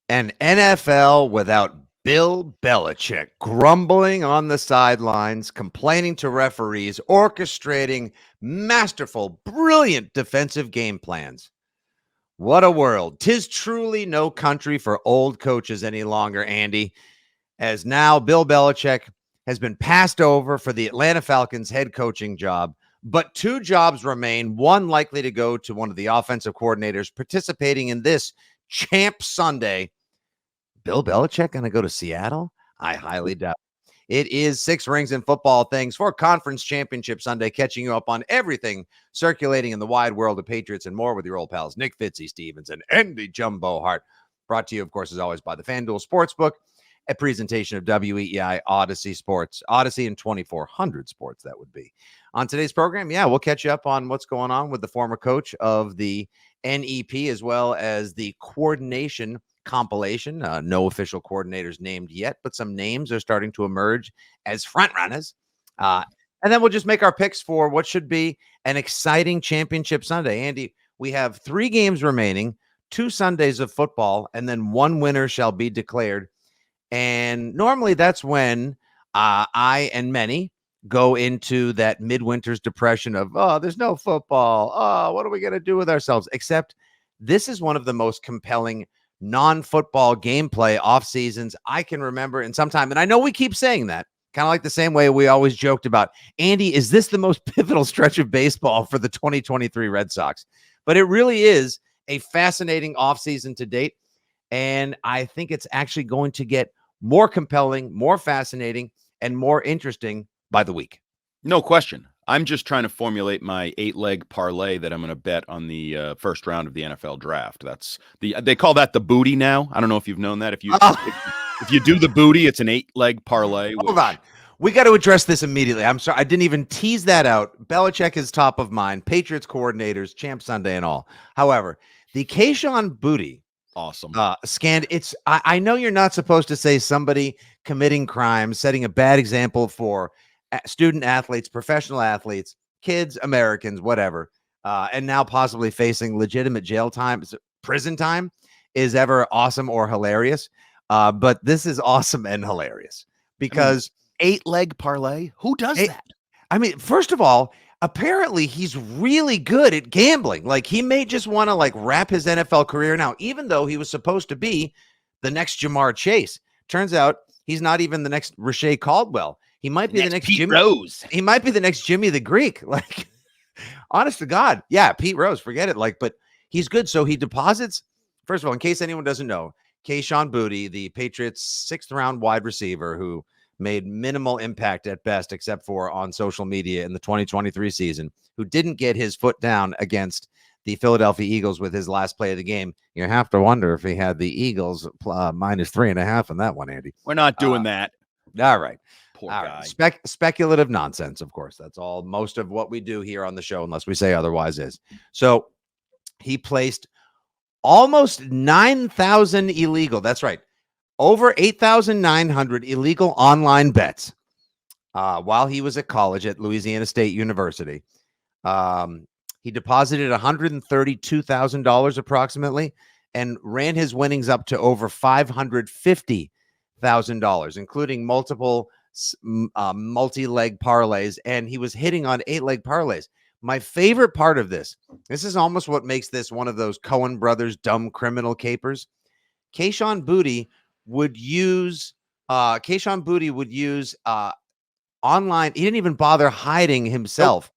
An NFL without Bill Belichick, grumbling on the sidelines, complaining to referees, orchestrating masterful, brilliant defensive game plans. What a world. 'Tis truly no country for old coaches any longer, Andy, as now Bill Belichick has been passed over for the Atlanta Falcons head coaching job, but two jobs remain, one likely to go to one of the offensive coordinators participating in this Champ Sunday. Bill Belichick going to go to Seattle? I highly doubt. It is Six Rings and Football Things for Conference Championship Sunday, catching you up on everything circulating in the wide world of Patriots and more with your old pals Nick Fitzy Stevens and Andy Jumbo Hart. Brought to you, of course, as always, by the FanDuel Sportsbook, a presentation of WEEI Odyssey Sports, Odyssey and 2400 Sports, that would be. On today's program, we'll catch you up on what's going on with the former coach of the NEP as well as the coordination compilation. No official coordinators named yet, but some names are starting to emerge as front runners. And then we'll just make our picks for what should be an exciting championship Sunday. Andy, we have 3 games remaining, 2 Sundays of football, and then one winner shall be declared. And normally that's when I and many go into that midwinter's depression of, there's no football. What are we going to do with ourselves? Except this is one of the most compelling non-football gameplay off seasons I can remember in some time. And I know we keep saying that, kind of like the same way we always joked about, Andy, is this the most pivotal stretch of baseball for the 2023 Red Sox? But it really is a fascinating offseason to date. And I think it's actually going to get more compelling, more fascinating, and more interesting by the week. No question. I'm just trying to formulate my 8-leg parlay that I'm going to bet on the first round of the NFL draft. They call that the Boutte now. I don't know if you've known that. If you do the Boutte, it's an 8-leg parlay. Hold on. We got to address this immediately. I'm sorry. I didn't even tease that out. Belichick is top of mind. Patriots coordinators, Champ Sunday and all. However, the Kayshon Boutte. Awesome. I know you're not supposed to say somebody committing crimes, setting a bad example for student athletes, professional athletes, kids, Americans, whatever, and now possibly facing legitimate jail time, prison time, is ever awesome or hilarious. But this is awesome and hilarious because 8-leg parlay. Who does that? I mean, first of all, apparently he's really good at gambling. Like, he may just want to wrap his NFL career now, even though he was supposed to be the next Jamar Chase. Turns out he's not even the next Rashay Caldwell. He might be the next Pete Jimmy Rose. He might be the next Jimmy the Greek. Honest to God. Yeah, Pete Rose, forget it. But he's good. So he deposits. First of all, in case anyone doesn't know, Kayshon Boutte, the Patriots' 6th round wide receiver who made minimal impact at best, except for on social media in the 2023 season, who didn't get his foot down against the Philadelphia Eagles with his last play of the game. You have to wonder if he had the Eagles minus 3.5 in that one, Andy. We're not doing that. All right. Poor guy. Speculative nonsense, of course. That's all most of what we do here on the show, unless we say otherwise is. So he placed almost 9,000 illegal. That's right. Over 8,900 illegal online bets while he was at college at Louisiana State University. He deposited $132,000 approximately and ran his winnings up to over $550,000, including multiple multi-leg parlays, and he was hitting on 8-leg parlays. My favorite part of this is almost what makes this one of those Coen brothers dumb criminal capers. Kayshon Boutte would use online. He didn't even bother hiding himself.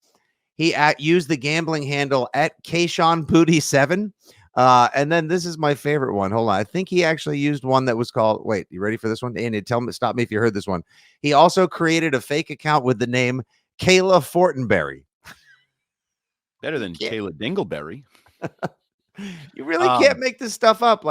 He used the gambling handle at Kayshon Boutte 7. And then this is my favorite one. Hold on. I think he actually used one that was called, wait, you ready for this one? Andy, stop me if you heard this one. He also created a fake account with the name Kayla Fortenberry. Better than Kayla Dingleberry. You really can't make this stuff up.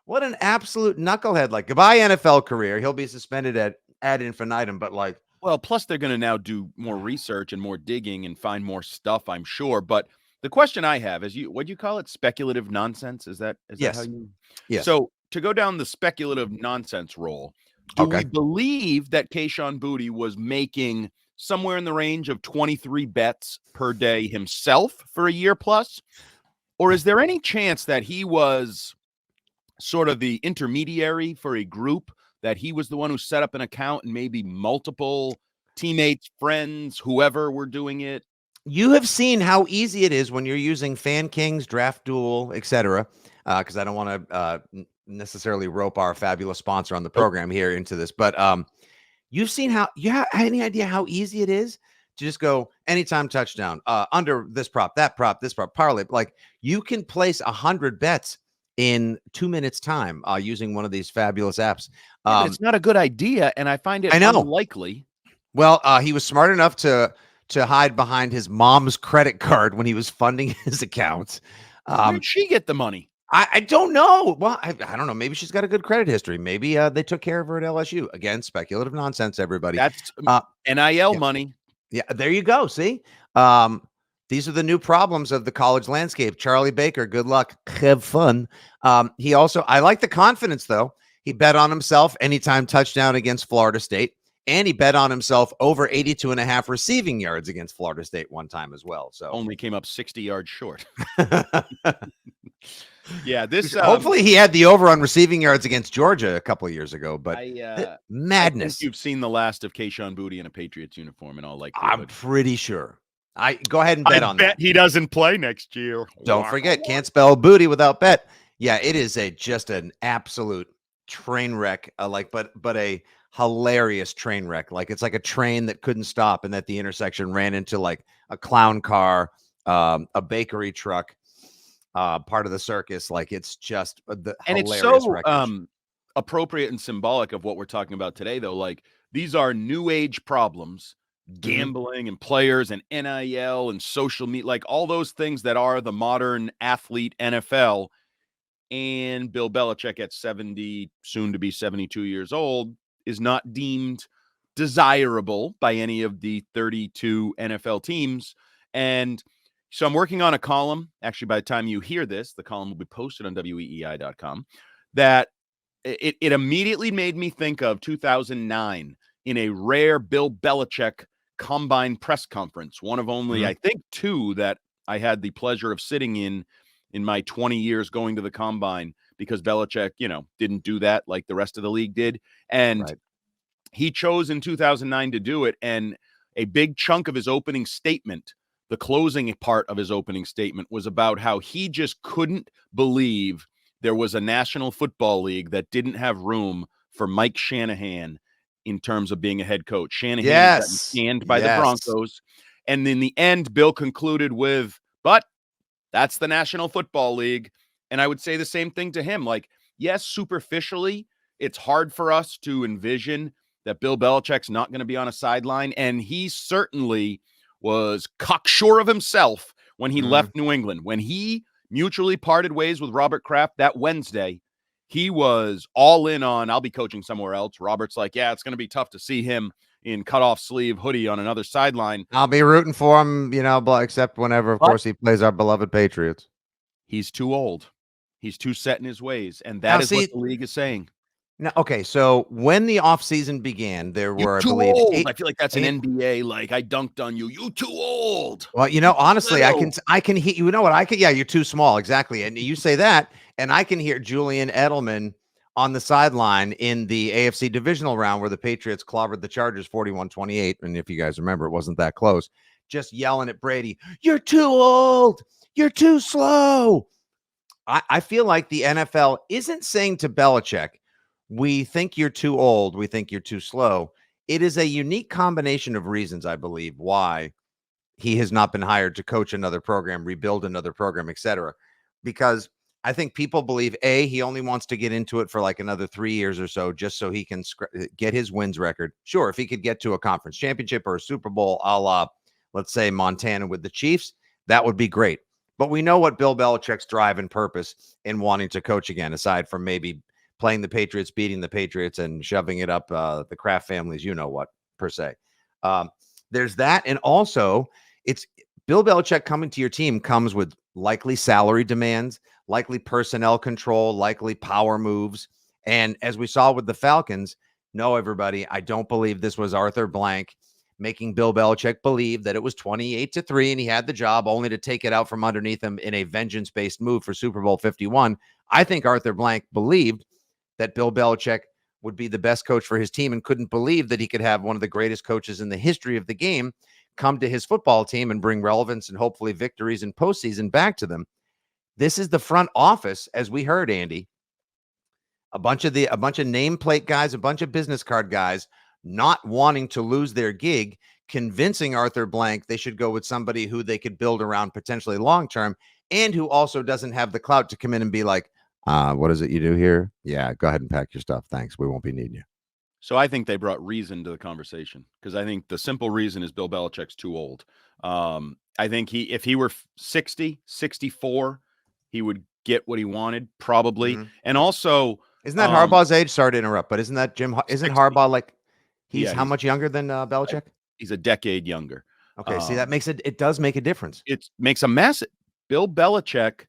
What an absolute knucklehead. Goodbye NFL career. He'll be suspended ad infinitum, but well, plus they're going to now do more research and more digging and find more stuff, I'm sure. But the question I have is, what do you call it? Speculative nonsense? Is that yes. That how you? Yes. So to go down the speculative nonsense role, do we believe that Kayshon Boutte was making somewhere in the range of 23 bets per day himself for a year plus? Or is there any chance that he was sort of the intermediary for a group, that he was the one who set up an account and maybe multiple teammates, friends, whoever were doing it. You have seen how easy it is when you're using Fan Kings, Draft Duel, etc. Because I don't want to necessarily rope our fabulous sponsor on the program here into this, but you've seen how you have any idea how easy it is to just go anytime touchdown, under this prop, that prop, this prop, parlay. Like you can place 100 bets in 2 minutes time using one of these fabulous apps. Yeah, but it's not a good idea, and I find it unlikely. Well, he was smart enough to hide behind his mom's credit card when he was funding his account. Where'd she get the money? I don't know. Well, I don't know. Maybe she's got a good credit history. Maybe they took care of her at LSU. Again, speculative nonsense, everybody. That's NIL money. Yeah, there you go. See, these are the new problems of the college landscape. Charlie Baker, good luck. Have fun. He also, I like the confidence, though. He bet on himself anytime touchdown against Florida State. And he bet on himself over 82.5 receiving yards against Florida State one time as well. So only came up 60 yards short. Yeah, this hopefully he had the over on receiving yards against Georgia a couple of years ago. But madness. I think you've seen the last of Kayshon Boutte in a Patriots uniform in all likelihood. I'm pretty sure. I go ahead and bet on that. He doesn't play next year. Don't forget, can't spell booty without bet. Yeah, it is just an absolute train wreck. But a hilarious train wreck. Like it's like a train that couldn't stop and at the intersection ran into like a clown car, a bakery truck, part of the circus. Like it's just and it's so appropriate and symbolic of what we're talking about today, though. Like these are new age problems, gambling and players and NIL and social media, like all those things that are the modern athlete NFL. And Bill Belichick at 70, soon to be 72 years old, is not deemed desirable by any of the 32 NFL teams. And so I'm working on a column. Actually, by the time you hear this, the column will be posted on weei.com. That it immediately made me think of 2009 in a rare Bill Belichick combine press conference, one of only, I think, two that I had the pleasure of sitting in my 20 years going to the combine, because Belichick, didn't do that like the rest of the league did. And he chose in 2009 to do it. And a big chunk of his opening statement, the closing part of his opening statement, was about how he just couldn't believe there was a National Football League that didn't have room for Mike Shanahan in terms of being a head coach. Shanahan was scanned by the Broncos. And in the end, Bill concluded with, but that's the National Football League. And I would say the same thing to him. Like, yes, superficially, it's hard for us to envision that Bill Belichick's not going to be on a sideline. And he certainly was cocksure of himself when he left New England. When he mutually parted ways with Robert Kraft that Wednesday, he was all in on, I'll be coaching somewhere else. Robert's like, yeah, it's going to be tough to see him in cutoff sleeve hoodie on another sideline. I'll be rooting for him, except whenever, of course, he plays our beloved Patriots. He's too old. He's too set in his ways. And that is what the league is saying. Now, okay, so when the offseason began, there were, I believe, old. I feel like that's an NBA, like, I dunked on you. You too old. Well, honestly, I can hear, you're too small. Exactly. And you say that, and I can hear Julian Edelman on the sideline in the AFC divisional round where the Patriots clobbered the Chargers 41-28. And if you guys remember, it wasn't that close. Just yelling at Brady, you're too old. You're too slow. I feel like the NFL isn't saying to Belichick, we think you're too old. We think you're too slow. It is a unique combination of reasons, I believe, why he has not been hired to coach another program, rebuild another program, etc. Because I think people believe, A, he only wants to get into it for like another 3 years or so, just so he can get his wins record. Sure, if he could get to a conference championship or a Super Bowl, a la, let's say, Montana with the Chiefs, that would be great. But we know what Bill Belichick's drive and purpose in wanting to coach again, aside from maybe playing the Patriots, beating the Patriots, and shoving it up the Kraft family's you-know-what, per se. There's that. And also, it's Bill Belichick coming to your team comes with likely salary demands, likely personnel control, likely power moves. And as we saw with the Falcons, no, everybody, I don't believe this was Arthur Blank making Bill Belichick believe that it was 28-3 and he had the job, only to take it out from underneath him in a vengeance-based move for Super Bowl 51. I think Arthur Blank believed that Bill Belichick would be the best coach for his team and couldn't believe that he could have one of the greatest coaches in the history of the game come to his football team and bring relevance and hopefully victories in postseason back to them. This is the front office, as we heard, Andy. A bunch of nameplate guys, a bunch of business card guys not wanting to lose their gig, convincing Arthur Blank they should go with somebody who they could build around potentially long-term and who also doesn't have the clout to come in and be like, what is it you do here? Yeah, go ahead and pack your stuff. Thanks. We won't be needing you. So I think they brought reason to the conversation, because I think the simple reason is Bill Belichick's too old. I think if he were 60, 64, he would get what he wanted probably. Mm-hmm. And also, isn't that Harbaugh's age? Sorry to interrupt, but isn't that Isn't 60. Harbaugh like he's how much younger than Belichick? He's a decade younger. Okay, see, that makes it does make a difference. It makes a massive. Bill Belichick,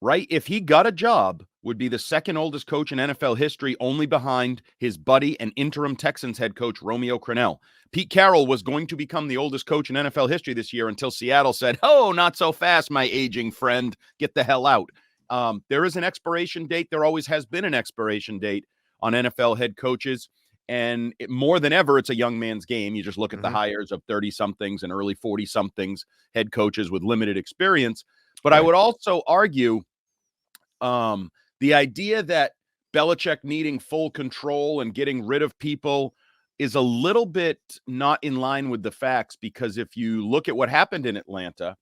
right? If he got a job, would be the second oldest coach in NFL history, only behind his buddy and interim Texans head coach Romeo Crennel. Pete Carroll was going to become the oldest coach in NFL history this year until Seattle said, "Oh, not so fast, my aging friend. Get the hell out." There is an expiration date. There always has been an expiration date on NFL head coaches. And more than ever, it's a young man's game. You just look at the hires of 30-somethings and early 40-somethings head coaches with limited experience. But I would also argue the idea that Belichick needing full control and getting rid of people is a little bit not in line with the facts, because if you look at what happened in Atlanta,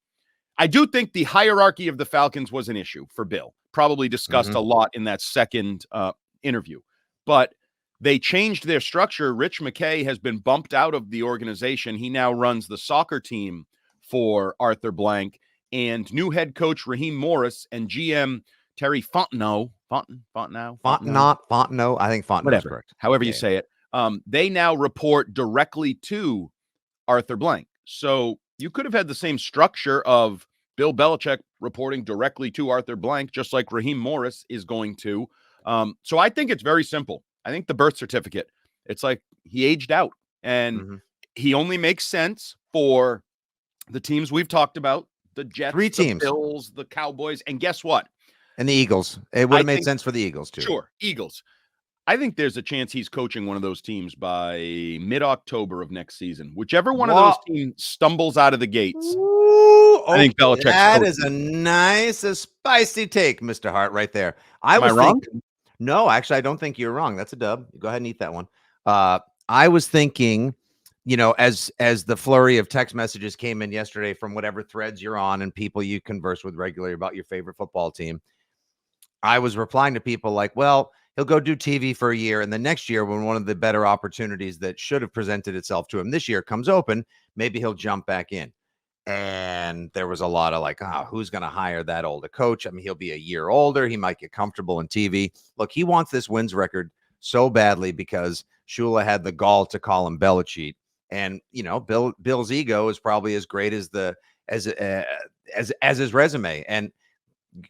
I do think the hierarchy of the Falcons was an issue for Bill, probably discussed a lot in that second interview. But they changed their structure. Rich McKay has been bumped out of the organization. He now runs the soccer team for Arthur Blank, and new head coach Raheem Morris and GM Terry Fontenot. I think Fontenot is correct. However you say it. They now report directly to Arthur Blank. So you could have had the same structure of Bill Belichick reporting directly to Arthur Blank, just like Raheem Morris is going to. So I think it's very simple. I think the birth certificate, it's like he aged out, and he only makes sense for the teams we've talked about, the Jets, 3 teams, the Bills, the Cowboys, and guess what? And the Eagles. It would have made sense for the Eagles, too. Sure, Eagles. I think there's a chance he's coaching one of those teams by mid-October of next season. Whichever one of those teams stumbles out of the gates, I think Belichick's that is a nice, spicy take, Mr. Hart, right there. Am I wrong? No, actually, I don't think you're wrong. That's a dub. Go ahead and eat that one. I was thinking, as the flurry of text messages came in yesterday from whatever threads you're on and people you converse with regularly about your favorite football team, I was replying to people like, well, he'll go do TV for a year, and the next year, when one of the better opportunities that should have presented itself to him this year comes open, maybe he'll jump back in. And there was a lot of like, who's going to hire that older coach? I mean, he'll be a year older. He might get comfortable in TV. Look, he wants this wins record so badly because Shula had the gall to call him Belichick. And, Bill's ego is probably as great as his resume. And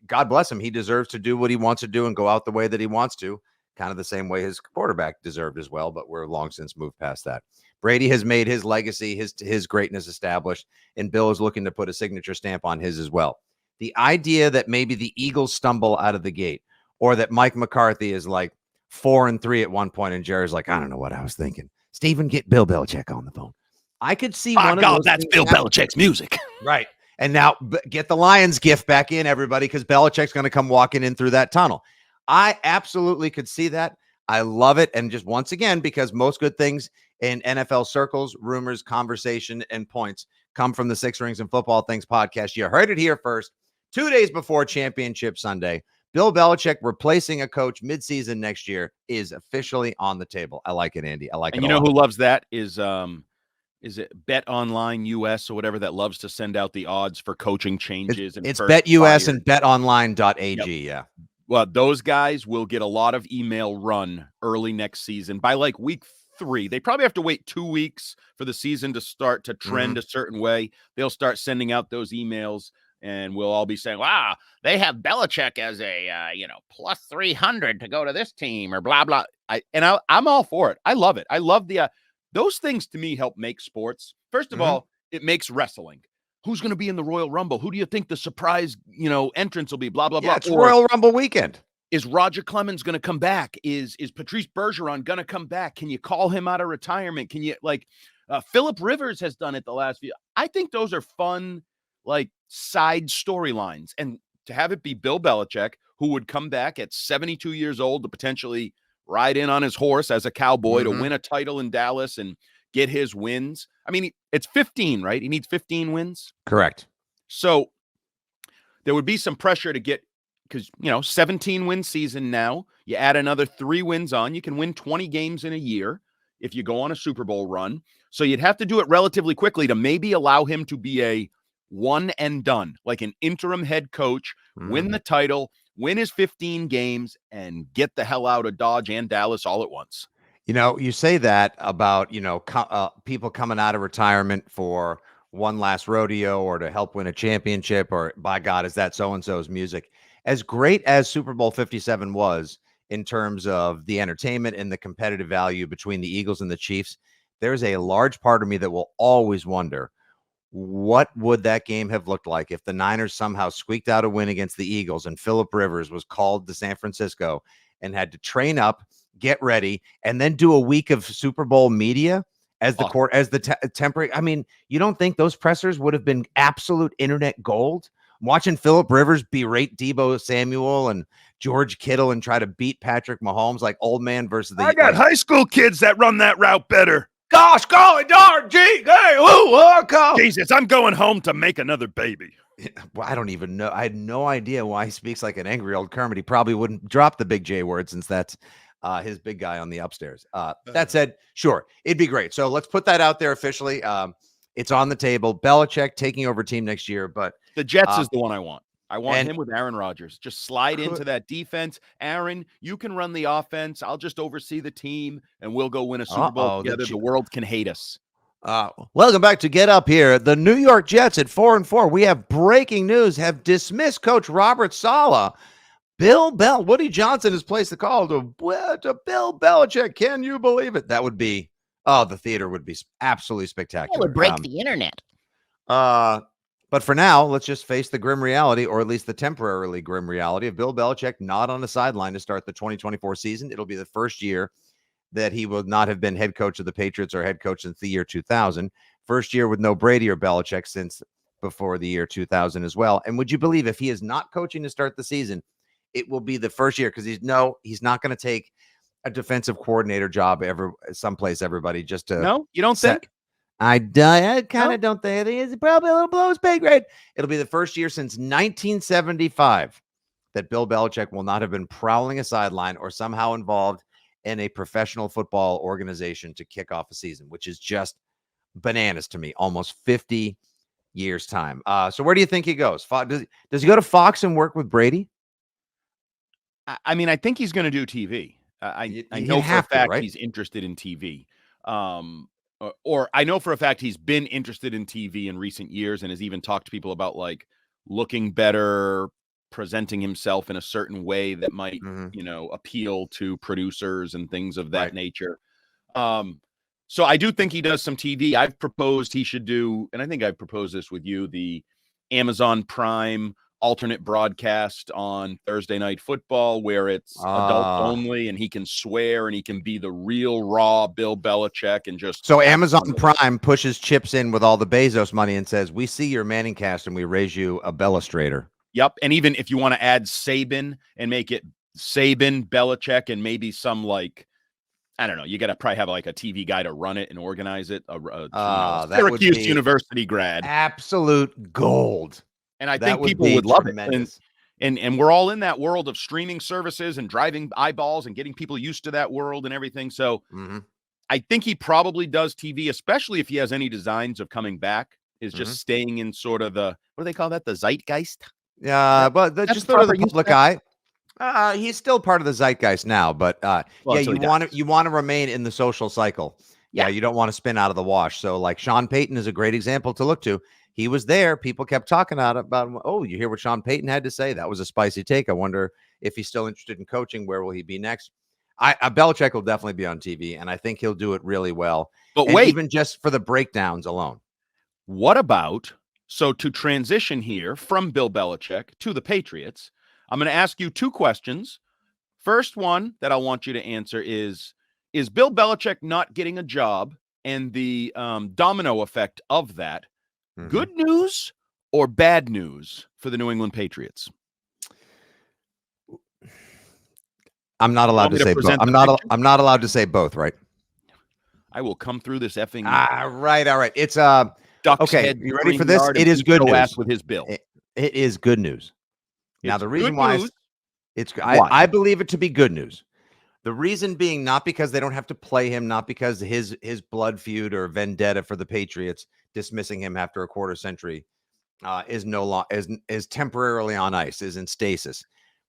God bless him. He deserves to do what he wants to do and go out the way that he wants to, kind of the same way his quarterback deserved as well. But we're long since moved past that. Brady has made his legacy, his greatness established, and Bill is looking to put a signature stamp on his as well. The idea that maybe the Eagles stumble out of the gate, or that Mike McCarthy is like 4-3 at one point, and Jerry's like, I don't know what I was thinking. Steven, get Bill Belichick on the phone. I could see one of those. That's Bill Belichick's music. Right. And now get the Lions gift back in, everybody, because Belichick's going to come walking in through that tunnel. I absolutely could see that. I love it. And just once again, because most good things in NFL circles, rumors, conversation, and points come from the Six Rings and Football Things podcast. You heard it here first. 2 days before Championship Sunday, Bill Belichick replacing a coach midseason next year is officially on the table. I like it, Andy. I like it. And you know who loves that is it Bet Online US or whatever, that loves to send out the odds for coaching changes? It's Bet US and betonline.ag. Yeah. Well, those guys will get a lot of email run early next season by like week 3. They probably have to wait 2 weeks for the season to start to trend a certain way. They'll start sending out those emails, and we'll all be saying, wow, they have Belichick as a, plus 300 to go to this team or blah, blah. I'm all for it. I love it. I love those things to me help make sports. First of all, it makes wrestling. Who's going to be in the Royal Rumble? Who do you think the surprise, entrance will be? Blah, blah, Yeah, blah. it's Royal Rumble weekend. Is Roger Clemens going to come back? Is Patrice Bergeron going to come back? Can you call him out of retirement? Can you, Phillip Rivers has done it the last few. I think those are fun, side storylines. And to have it be Bill Belichick, who would come back at 72 years old to potentially ride in on his horse as a cowboy to win a title in Dallas and get his wins. I mean, it's 15, right? He needs 15 wins. Correct. So there would be some pressure to get, because, 17 win season now. You add another 3 wins on, you can win 20 games in a year if you go on a Super Bowl run. So you'd have to do it relatively quickly to maybe allow him to be a one and done, like an interim head coach, win the title, win his 15 games, and get the hell out of Dodge and Dallas all at once. You say that about, people coming out of retirement for one last rodeo or to help win a championship, or by God, is that so-and-so's music? As great as Super Bowl 57 was in terms of the entertainment and the competitive value between the Eagles and the Chiefs, there's a large part of me that will always wonder, what would that game have looked like if the Niners somehow squeaked out a win against the Eagles and Phillip Rivers was called to San Francisco and had to train up, get ready, and then do a week of Super Bowl media as the temporary. I mean, you don't think those pressers would have been absolute internet gold? Watching Phillip Rivers berate Deebo Samuel and George Kittle and try to beat Patrick Mahomes like old man versus the. I got high school kids that run that route better. Gosh, golly darn, gee, hey, Jesus, I'm going home to make another baby. Well, I don't even know. I had no idea why he speaks like an angry old Kermit. He probably wouldn't drop the big J word since that's his big guy on the upstairs. That said, sure, it'd be great. So let's put that out there officially. It's on the table. Belichick taking over team next year, but the Jets is the one I want. I want him with Aaron Rodgers. Just slide into that defense. Aaron, you can run the offense. I'll just oversee the team, and we'll go win a Super Bowl together. The world can hate us. Welcome back to Get Up here. The New York Jets at 4-4. We have breaking news. Have dismissed Coach Robert Saleh. Woody Johnson has placed the call to Bill Belichick. Can you believe it? That would be, the theater would be absolutely spectacular. It would break the internet. But for now, let's just face the grim reality, or at least the temporarily grim reality, of Bill Belichick not on the sideline to start the 2024 season. It'll be the first year that he will not have been head coach of the Patriots or head coach since the year 2000. First year with no Brady or Belichick since before the year 2000 as well. And would you believe if he is not coaching to start the season, it will be the first year, because he's not going to take a defensive coordinator job someplace, everybody, just to. No, you don't think? I kind of don't think. I think it's probably a little below his pay grade. It'll be the first year since 1975 that Bill Belichick will not have been prowling a sideline or somehow involved in a professional football organization to kick off a season, which is just bananas to me. Almost 50 years time. So where do you think he goes? Does he go to Fox and work with Brady? I mean, I think he's going to do TV. I know for a fact he's interested in TV. Or I know for a fact he's been interested in TV in recent years and has even talked to people about looking better, presenting himself in a certain way that might, appeal to producers and things of that nature. So I do think he does some TV. I've proposed he should do, and I think I've proposed this with you, the Amazon Prime alternate broadcast on Thursday Night Football, where it's adult only, and he can swear and he can be the real raw Bill Belichick and just. So Amazon Prime pushes chips in with all the Bezos money and says, "We see your Manning cast and we raise you a Bellustrator." Yep, and even if you want to add Saban and make it Saban, Belichick, and maybe some I don't know, you got to probably have a TV guy to run it and organize it. Syracuse University grad, absolute gold. And I think people would love it. And we're all in that world of streaming services and driving eyeballs and getting people used to that world and everything. So I think he probably does TV, especially if he has any designs of coming back, is just staying in sort of the, what do they call that? The zeitgeist? Yeah, but just sort of the public eye. He's still part of the zeitgeist now, but you want to remain in the social cycle. Yeah, you don't want to spin out of the wash. So Sean Payton is a great example to look to. He was there. People kept talking about, you hear what Sean Payton had to say? That was a spicy take. I wonder if he's still interested in coaching. Where will he be next? Belichick will definitely be on TV, and I think he'll do it really well. But And wait, even just for the breakdowns alone. what about, so to transition here from Bill Belichick to the Patriots, I'm going to ask you two questions. First one that I want you to answer is Bill Belichick not getting a job and the domino effect of that good news or bad news for the New England Patriots? I'm not allowed to say both. I'm not allowed to say both, right? I will come through this effing. Right. All right. It's Duck's okay. head You ready for this? It is good news with his bill. It is good news. Now It's the reason good why news. I believe it to be good news. The reason being not because they don't have to play him, not because his blood feud or vendetta for the Patriots dismissing him after a quarter century is no long is temporarily on ice, is in stasis,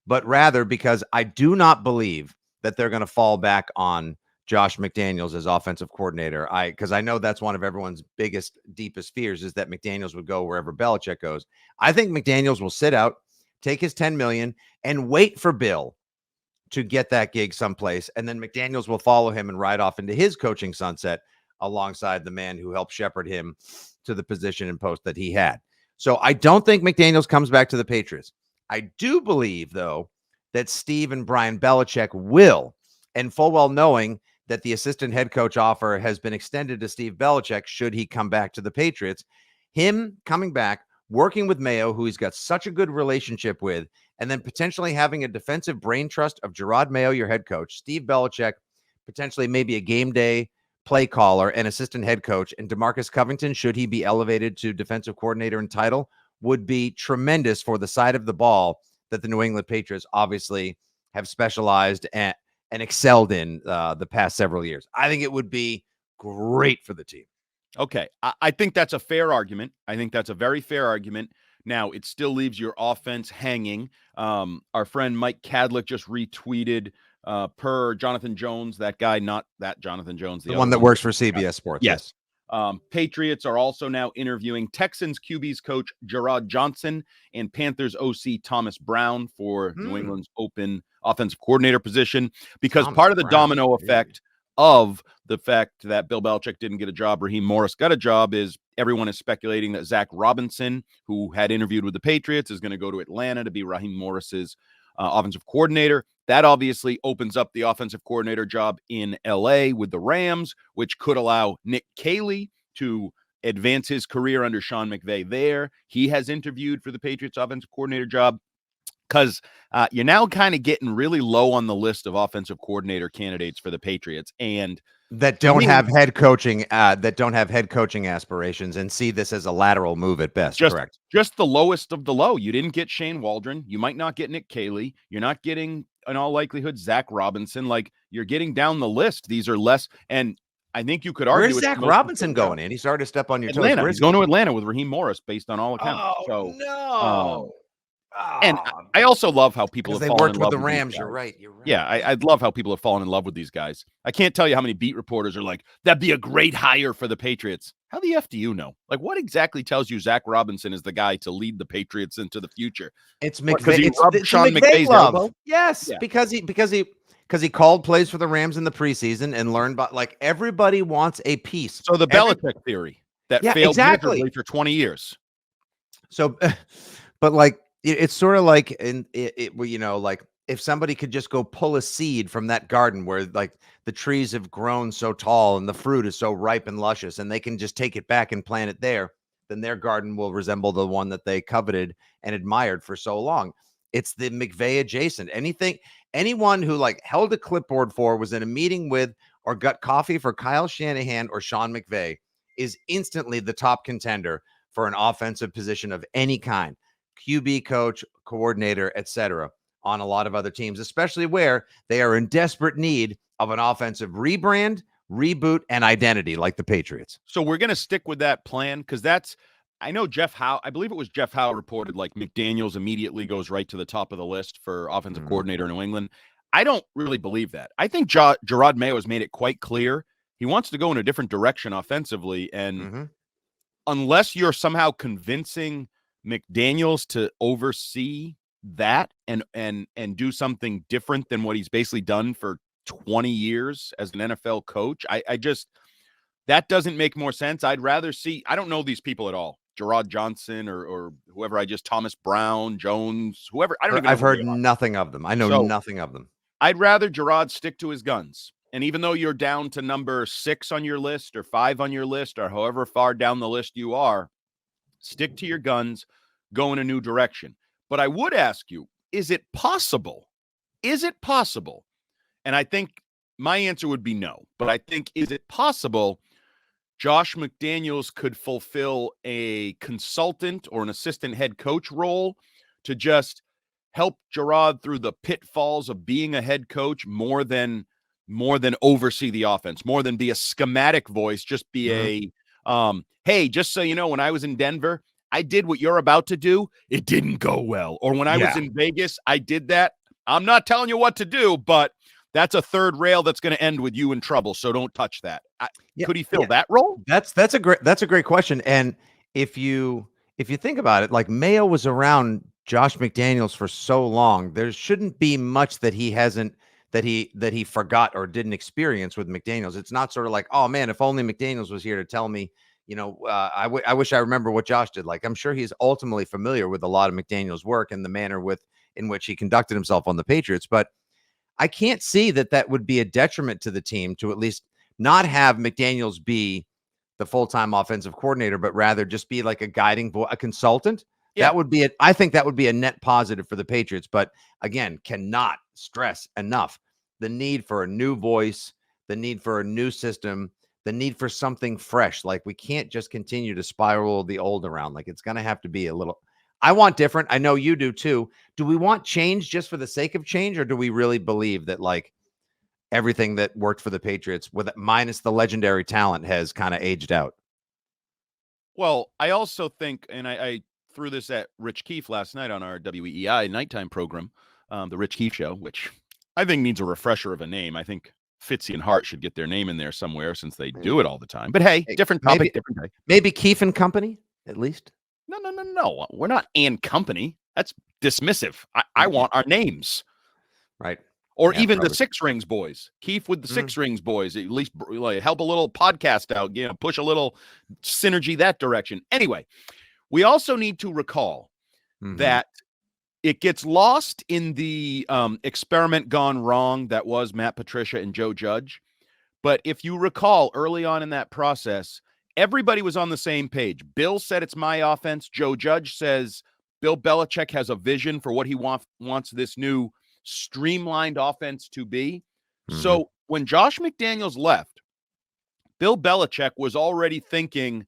but rather because I do not believe that they're going to fall back on Josh McDaniels as offensive coordinator. Because I know that's one of everyone's biggest, deepest fears is that McDaniels would go wherever Belichick goes. I think McDaniels will sit out, take his $10 million, and wait for Bill to get that gig someplace, and then McDaniels will follow him and ride off into his coaching sunset alongside the man who helped shepherd him to the position and post that he had. So I don't think McDaniels comes back to the Patriots. I do believe, though, that Steve and Brian Belichick will, and full well knowing that the assistant head coach offer has been extended to Steve Belichick should he come back to the Patriots, him coming back, working with Mayo, who he's got such a good relationship with, and then potentially having a defensive brain trust of Gerard Mayo, your head coach, Steve Belichick, potentially maybe a game day play caller and assistant head coach, and DeMarcus Covington, should he be elevated to defensive coordinator and title, would be tremendous for the side of the ball that the New England Patriots obviously have specialized and excelled in the past several years. I think it would be great for the team. Okay. I think that's a fair argument. I think that's a very fair argument. Now, it still leaves your offense hanging. Our friend Mike Cadlick just retweeted per Jonathan Jones, that guy, not that Jonathan Jones. The one that works for CBS Sports. Yes. Patriots are also now interviewing Texans QB's coach Gerard Johnson and Panthers OC Thomas Brown for New England's open offensive coordinator position, because part of the domino effect of the fact that Bill Belichick didn't get a job, Raheem Morris got a job, is everyone is speculating that Zach Robinson, who had interviewed with the Patriots, is going to go to Atlanta to be Raheem Morris's offensive coordinator. That obviously opens up the offensive coordinator job in LA with the Rams, which could allow Nick Caley to advance his career under Sean McVay there. He has interviewed for the Patriots offensive coordinator job, because you're now kind of getting really low on the list of offensive coordinator candidates for the Patriots, and that don't have head coaching aspirations and see this as a lateral move at best. Correct. Just the lowest of the low. You didn't get Shane Waldron. You might not get Nick Caley. You're not getting, in all likelihood, Zach Robinson. Like, you're getting down the list. These are less, and I think you could argue. Where's Zach Robinson going? And he started to step on your toes. Where's he's going to Atlanta with Raheem Morris, based on all accounts. Oh, no. And I also love how people have fallen in love with the Rams. You're right. Yeah, I love how people have fallen in love with these guys. I can't tell you how many beat reporters are like, that'd be a great hire for the Patriots. How the F do you know? Like, what exactly tells you Zach Robinson is the guy to lead the Patriots into the future? It's McVay. It's Sean McVay's love. Yes, yeah. because he called plays for the Rams in the preseason and learned about, like, everybody wants a piece. So the Belichick theory that failed miserably for 20 years. So, but like, it's sort of like like if somebody could just go pull a seed from that garden where, like, the trees have grown so tall and the fruit is so ripe and luscious, and they can just take it back and plant it there, then their garden will resemble the one that they coveted and admired for so long. It's the McVay adjacent. Anyone who, like, held a clipboard for, was in a meeting with, or got coffee for Kyle Shanahan or Sean McVay is instantly the top contender for an offensive position of any kind. QB coach, coordinator, etc., on a lot of other teams, especially where they are in desperate need of an offensive rebrand, reboot, and identity like the Patriots. So we're going to stick with that plan, because I know Jeff Howe, I believe it was Jeff Howe, reported like McDaniels immediately goes right to the top of the list for offensive coordinator in New England. I don't really believe that. I think Gerard Mayo has made it quite clear he wants to go in a different direction offensively, and unless you're somehow convincing McDaniels to oversee that and do something different than what he's basically done for 20 years as an NFL coach. I just, that doesn't make more sense. I'd rather see, I don't know these people at all. Gerard Johnson or whoever Thomas Brown, Jones, whoever. I don't even know. I've heard nothing of them. I know nothing of them. I'd rather Gerard stick to his guns. And even though you're down to number 6 on your list or 5 on your list or however far down the list you are, stick to your guns, go in a new direction. But I would ask you, is it possible? Is it possible? And I think my answer would be no. But I think, is it possible Josh McDaniels could fulfill a consultant or an assistant head coach role to just help Gerard through the pitfalls of being a head coach more than oversee the offense, more than be a schematic voice, just be hey, just so you know, when I was in Denver, I did what you're about to do. It didn't go well. Or when I was in Vegas, I did that. I'm not telling you what to do, but that's a third rail that's going to end with you in trouble. So don't touch that. Could he fill that role? That's a great question. And if you think about it, like Mayo was around Josh McDaniels for so long, there shouldn't be much that he hasn't, that he forgot or didn't experience with McDaniels. It's not sort of like, oh man, if only McDaniels was here to tell me, I wish I remember what Josh did. Like, I'm sure he's ultimately familiar with a lot of McDaniels' work and the manner in which he conducted himself on the Patriots. But I can't see that would be a detriment to the team to at least not have McDaniels be the full-time offensive coordinator, but rather just be like a guiding a consultant. Yeah. That would be it. I think that would be a net positive for the Patriots. But again, cannot stress enough the need for a new voice, the need for a new system, the need for something fresh. Like, we can't just continue to spiral the old around. Like, it's going to have to be a little. I want different. I know you do too. Do we want change just for the sake of change, or do we really believe that like everything that worked for the Patriots, with minus the legendary talent, has kind of aged out? Well, I also think, and I threw this at Rich Keefe last night on our WEI nighttime program, the Rich Keefe Show, which I think needs a refresher of a name. I think Fitzy and Hart should get their name in there somewhere since they do it all the time. But hey, different topic, different day. Maybe Keefe and Company, at least. No. We're not and company. That's dismissive. I want our names. Right. Or even probably the Six Rings boys. Keefe with the Six Rings boys. At least help a little podcast out, push a little synergy that direction. Anyway, we also need to recall that it gets lost in the experiment gone wrong that was Matt Patricia and Joe Judge. But if you recall, early on in that process, everybody was on the same page. Bill said it's my offense. Joe Judge says Bill Belichick has a vision for what he wants this new streamlined offense to be. So when Josh McDaniels left, Bill Belichick was already thinking,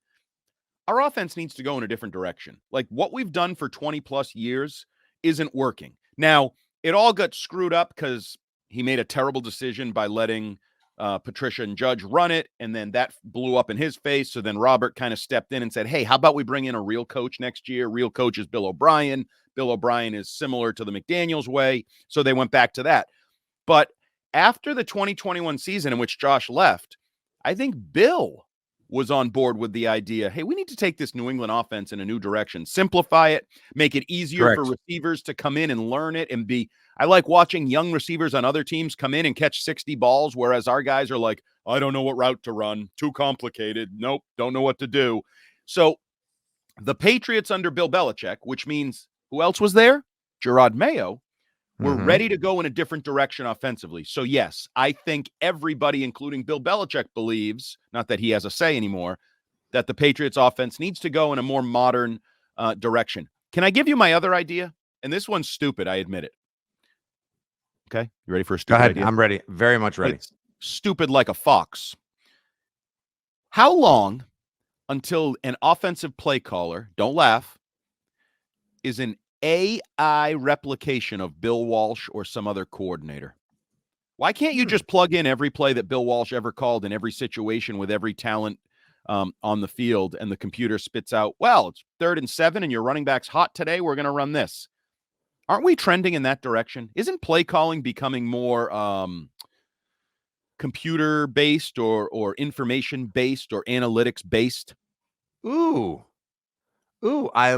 our offense needs to go in a different direction. Like, what we've done for 20 plus years isn't working. Now, it all got screwed up because he made a terrible decision by letting Patricia and Judge run it, and then that blew up in his face. So then Robert kind of stepped in and said, hey, how about we bring in a real coach next year? Real coach is Bill O'Brien. Bill O'Brien is similar to the McDaniels way. So they went back to that. But after the 2021 season in which Josh left, I think Bill was on board with the idea, hey, we need to take this New England offense in a new direction, simplify it, make it easier for receivers to come in and learn it and be. I like watching young receivers on other teams come in and catch 60 balls, whereas our guys are like, I don't know what route to run. Too complicated. Nope. Don't know what to do. So the Patriots under Bill Belichick, which means who else was there? Gerard Mayo, were ready to go in a different direction offensively. So yes, I think everybody, including Bill Belichick, believes, not that he has a say anymore, that the Patriots offense needs to go in a more modern direction. Can I give you my other idea? And this one's stupid. I admit it. Okay. You ready for a stupid idea? I'm ready. Very much ready. It's stupid like a fox. How long until an offensive play caller, don't laugh, is an AI replication of Bill Walsh or some other coordinator? Why can't you just plug in every play that Bill Walsh ever called in every situation with every talent on the field, and the computer spits out, well, it's 3rd and 7 and your running back's hot today, we're going to run this? Aren't we trending in that direction? Isn't play calling becoming more computer-based or information-based or analytics-based? Ooh, I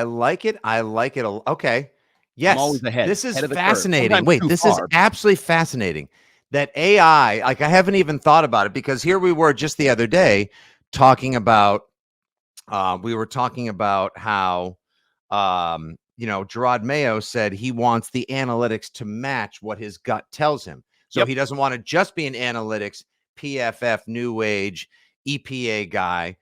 like it. I like it. Okay. Yes. I'm always ahead. This is fascinating. Wait, this is absolutely fascinating. that AI, like I haven't even thought about it, because here we were just the other day talking about, we were talking about how, Gerard Mayo said he wants the analytics to match what his gut tells him. So Yep. he doesn't want to just be an analytics, PFF, new age, EPA guy.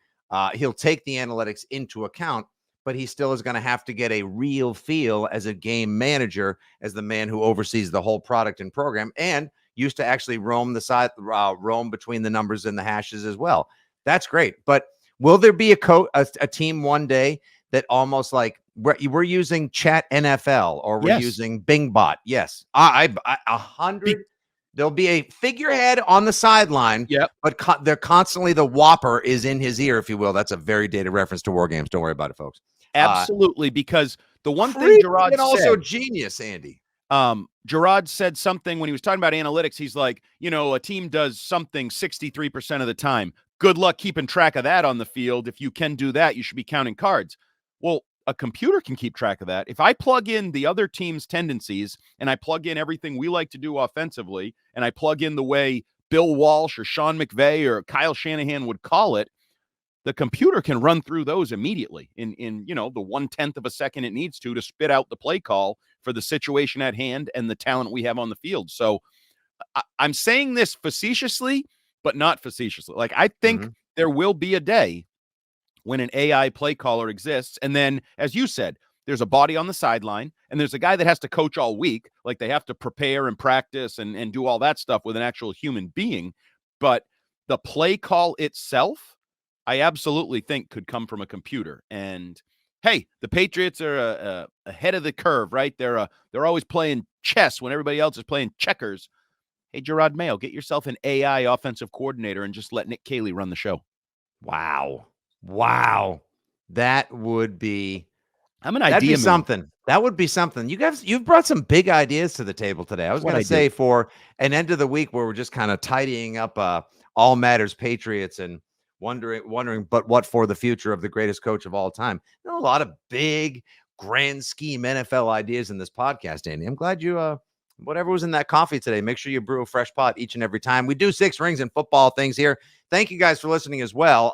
He'll take the analytics into account, but he still is going to have to get a real feel as a game manager, as the man who oversees the whole product and program, and used to actually roam between the numbers and the hashes as well. That's great. But will there be a team one day that almost like we're using Chat NFL, or we're using Bing Bot? Yes, I 100. There'll be a figurehead on the sideline. Yep. But they're constantly, the whopper is in his ear, if you will. That's a very dated reference to War Games. Don't worry about it, folks. Absolutely, because the one thing Gerard and also said, genius, Andy. Gerard said something when he was talking about analytics. He's like, a team does something 63% of the time. Good luck keeping track of that on the field. If you can do that, you should be counting cards. Well, a computer can keep track of that. If I plug in the other team's tendencies, and I plug in everything we like to do offensively, and I plug in the way Bill Walsh or Sean McVay or Kyle Shanahan would call it, the computer can run through those immediately in the 1/10 of a second it needs to spit out the play call for the situation at hand and the talent we have on the field. So I'm saying this facetiously, but not facetiously. Like, I think there will be a day when an AI play caller exists. And then, as you said, there's a body on the sideline, and there's a guy that has to coach all week. Like, they have to prepare and practice and do all that stuff with an actual human being. But the play call itself, I absolutely think could come from a computer. And hey, the Patriots are ahead of the curve, right? They're always playing chess when everybody else is playing checkers. Hey, Gerard Mayo, get yourself an AI offensive coordinator and just let Nick Caley run the show. Wow. That would be that'd be something. That would be something. You guys, you've brought some big ideas to the table today. I was going to say, for an end of the week where we're just kind of tidying up all matters Patriots and wondering, but what for the future of the greatest coach of all time. There are a lot of big, grand scheme NFL ideas in this podcast, Andy. I'm glad you, whatever was in that coffee today, make sure you brew a fresh pot each and every time. We do 6 rings and football things here. Thank you guys for listening as well.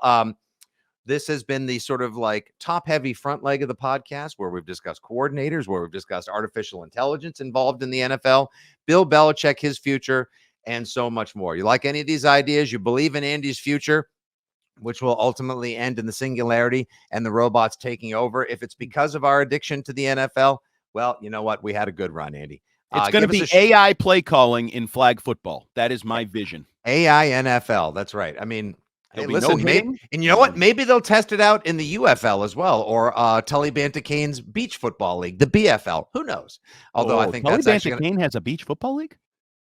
This has been the sort of like top heavy front leg of the podcast, where we've discussed coordinators, where we've discussed artificial intelligence involved in the NFL, Bill Belichick, his future, and so much more. You like any of these ideas? You believe in Andy's future, which will ultimately end in the singularity and the robots taking over. If it's because of our addiction to the NFL, well, you know what? We had a good run, Andy. It's going to be AI play calling in flag football. That is my vision. AI NFL. That's right. I mean, hey, listen, and you know what? Maybe they'll test it out in the UFL as well, or Tully Banta-Cain's Beach Football League, the BFL. Who knows? Although I think Tully that's actually Banta-Cain has a beach football league.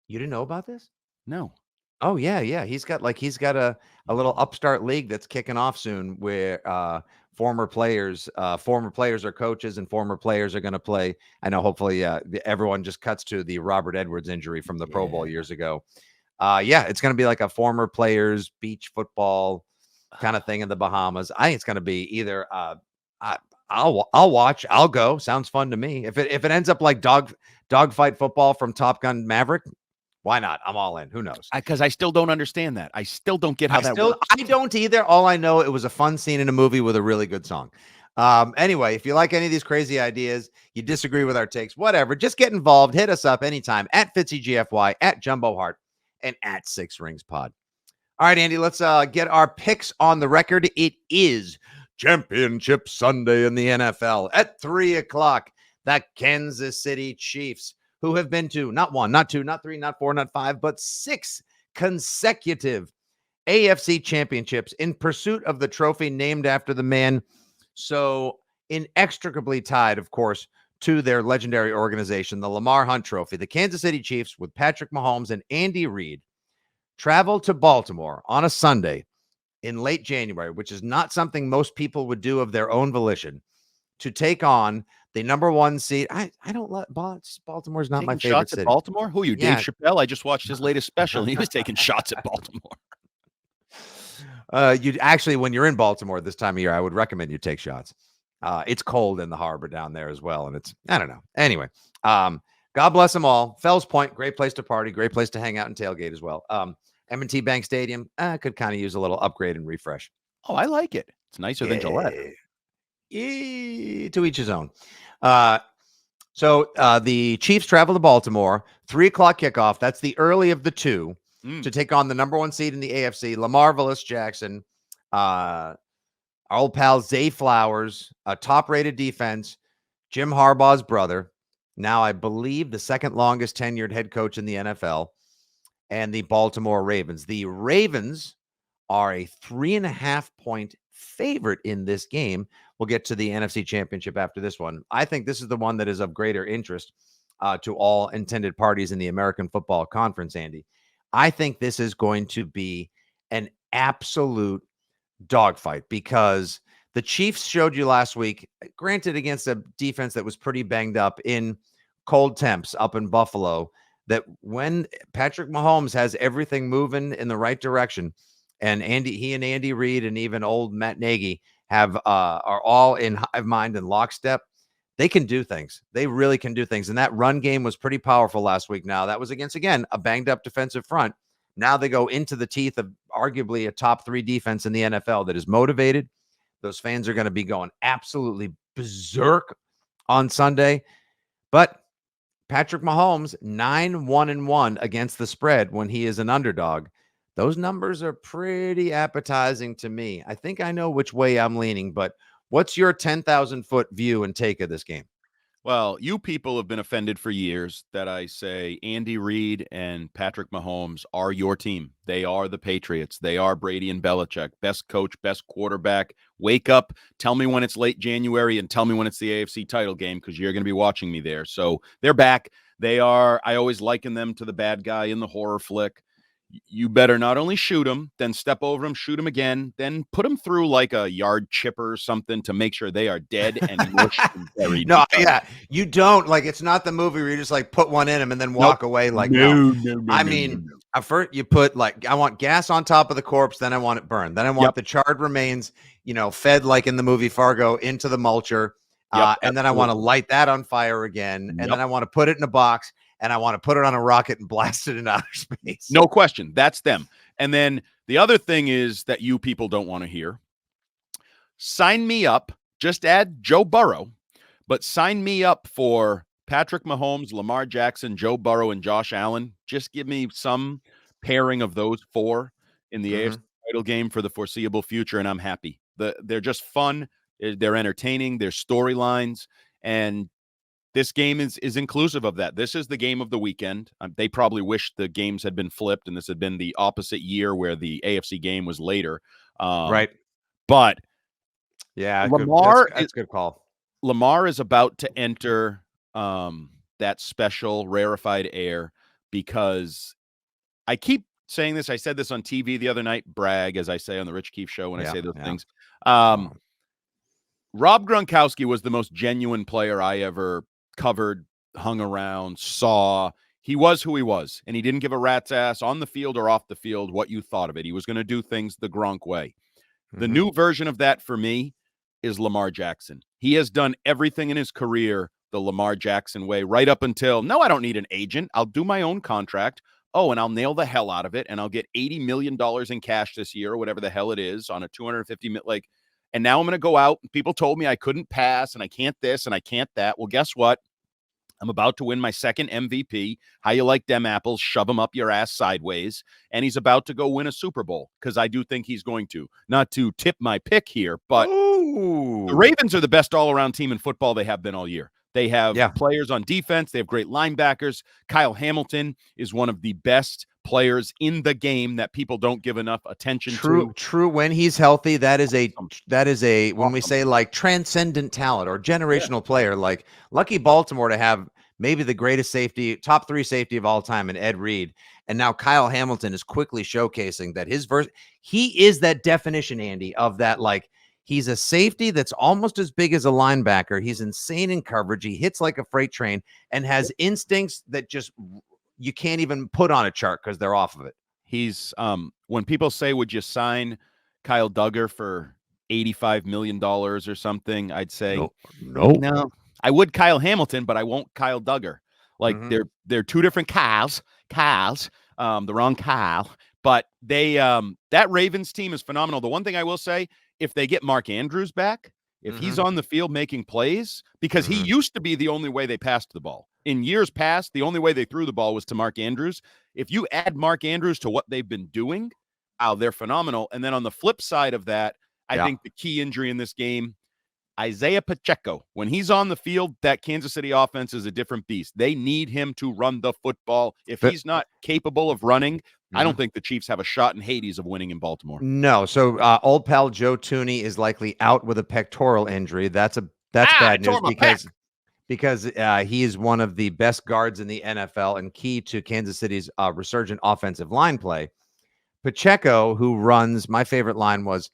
You didn't know about this? No. Oh yeah. He's got a little upstart league that's kicking off soon, where former players are coaches, and former players are going to play. I know. Hopefully, everyone just cuts to the Robert Edwards injury from the Pro Bowl years ago. It's going to be like a former players beach football kind of thing in the Bahamas. I think it's going to be either I'll watch. I'll go. Sounds fun to me. If it ends up like dogfight football from Top Gun Maverick, why not? I'm all in. Who knows? Because I still don't understand that. I still don't get how that works. I don't either. All I know, it was a fun scene in a movie with a really good song. Anyway, if you like any of these crazy ideas, you disagree with our takes, whatever, just get involved. Hit us up anytime at FitzyGFY, at Jumbo Hart, and at 6 Rings Pod. All right, Andy, let's get our picks on the record. It is Championship Sunday in the NFL at 3:00. The Kansas City Chiefs, who have been to not 1, not 2, not 3, not 4, not 5, but 6 consecutive AFC championships, in pursuit of the trophy named after the man so inextricably tied, of course, to their legendary organization, the Lamar Hunt Trophy. The Kansas City Chiefs, with Patrick Mahomes and Andy Reid, traveled to Baltimore on a Sunday in late January, which is not something most people would do of their own volition, to take on the number 1 seed. I don't let Baltimore's not my favorite shots city. At Baltimore? Who are you, Dave Chappelle? I just watched his latest special, and he was taking shots at Baltimore. You'd actually, when you're in Baltimore this time of year, I would recommend you take shots. It's cold in the harbor down there as well, and it's, I don't know. Anyway, God bless them all. Fells Point, great place to party, great place to hang out and tailgate as well. M&T Bank Stadium could kind of use a little upgrade and refresh. Oh, I like it. It's nicer than Gillette. To each his own. So the Chiefs travel to Baltimore, 3:00 kickoff. That's the early of the two to take on the number 1 seed in the AFC, Lamar Jackson, our old pal Zay Flowers, a top-rated defense, Jim Harbaugh's brother, now I believe the second longest tenured head coach in the NFL, and the Baltimore Ravens. The Ravens are a 3.5-point favorite in this game. We'll get to the NFC Championship after this one. I think this is the one that is of greater interest to all intended parties in the American Football Conference, Andy. I think this is going to be an absolute dogfight because the Chiefs showed you last week, granted against a defense that was pretty banged up in cold temps up in Buffalo, that when Patrick Mahomes has everything moving in the right direction, and he and Andy Reid and even old Matt Nagy are all in hive mind and lockstep, they can do things. They really can do things. And that run game was pretty powerful last week. Now that was against, again, a banged up defensive front. Now they go into the teeth of arguably a top 3 defense in the NFL that is motivated. Those fans are going to be going absolutely berserk on Sunday. But Patrick Mahomes, 9-1-1 against the spread when he is an underdog. Those numbers are pretty appetizing to me. I think I know which way I'm leaning, but what's your 10,000-foot view and take of this game? Well, you people have been offended for years that I say Andy Reid and Patrick Mahomes are your team. They are the Patriots. They are Brady and Belichick. Best coach, best quarterback. Wake up. Tell me when it's late January and tell me when it's the AFC title game because you're going to be watching me there. So they're back. They are. I always liken them to the bad guy in the horror flick. You better not only shoot him, then step over him, shoot him again, then put him through like a yard chipper or something to make sure they are dead and mushed and buried. No, yeah, you don't like. It's not the movie where you just like put one in him and then walk away. Like no. I mean, first you put like I want gas on top of the corpse, then I want it burned, then I want the charred remains, fed like in the movie Fargo into the mulcher, and then I want to light that on fire again, and then I want to put it in a box. And I want to put it on a rocket and blast it into outer space. No question. That's them. And then the other thing is that you people don't want to hear. Sign me up. Just add Joe Burrow. But sign me up for Patrick Mahomes, Lamar Jackson, Joe Burrow, and Josh Allen. Just give me some pairing of those 4 in the AFC title game for the foreseeable future, and I'm happy. They're just fun. They're entertaining. They're storylines. And this game is inclusive of that. This is the game of the weekend. They probably wish the games had been flipped and this had been the opposite year where the AFC game was later. Right. But yeah, Lamar, that's a good call. Lamar is about to enter that special rarefied air because I keep saying this. I said this on TV the other night, brag, as I say on the Rich Keefe show when I say those things. Rob Gronkowski was the most genuine player I ever covered, hung around, saw. He was who he was, and he didn't give a rat's ass on the field or off the field what you thought of it. He was going to do things the Gronk way. The new version of that for me is Lamar Jackson. He has done everything in his career the Lamar Jackson way, right up until, no, I don't need an agent. I'll do my own contract. Oh, and I'll nail the hell out of it, and I'll get $80 million in cash this year or whatever the hell it is on a $250 million, and now I'm going to go out. People told me I couldn't pass and I can't this and I can't that. Well, guess what? I'm about to win my second MVP. How you like them apples? Shove them up your ass sideways. And he's about to go win a Super Bowl because I do think he's going to. Not to tip my pick here, but the Ravens are the best all-around team in football they have been all year. They have players on defense. They have great linebackers. Kyle Hamilton is one of the best players in the game that people don't give enough attention to. True. When he's healthy, that is a when we say like transcendent talent or generational player, like lucky Baltimore to have maybe the greatest safety, top 3 safety of all time in Ed Reed. And now Kyle Hamilton is quickly showcasing that he is that definition, Andy, of that, like, he's a safety that's almost as big as a linebacker. He's insane in coverage. He hits like a freight train and has instincts that just you can't even put on a chart because they're off of it. He's when people say, would you sign Kyle Duggar for $85 million or something? I'd say, no, I would Kyle Hamilton, but I won't Kyle Duggar. Like they're two different Kyles, the wrong Kyle. But they that Ravens team is phenomenal. The one thing I will say, if they get Mark Andrews back, if he's on the field making plays, because he used to be the only way they passed the ball. In years past, the only way they threw the ball was to Mark Andrews. If you add Mark Andrews to what they've been doing, wow, they're phenomenal. And then on the flip side of that, I think the key injury in this game, Isaiah Pacheco. When he's on the field, that Kansas City offense is a different beast. They need him to run the football. If he's not capable of running, I don't think the Chiefs have a shot in Hades of winning in Baltimore. No. So old pal Joe Thuney is likely out with a pectoral injury. That's bad news because he is one of the best guards in the NFL and key to Kansas City's resurgent offensive line play. Pacheco, who runs, my favorite line was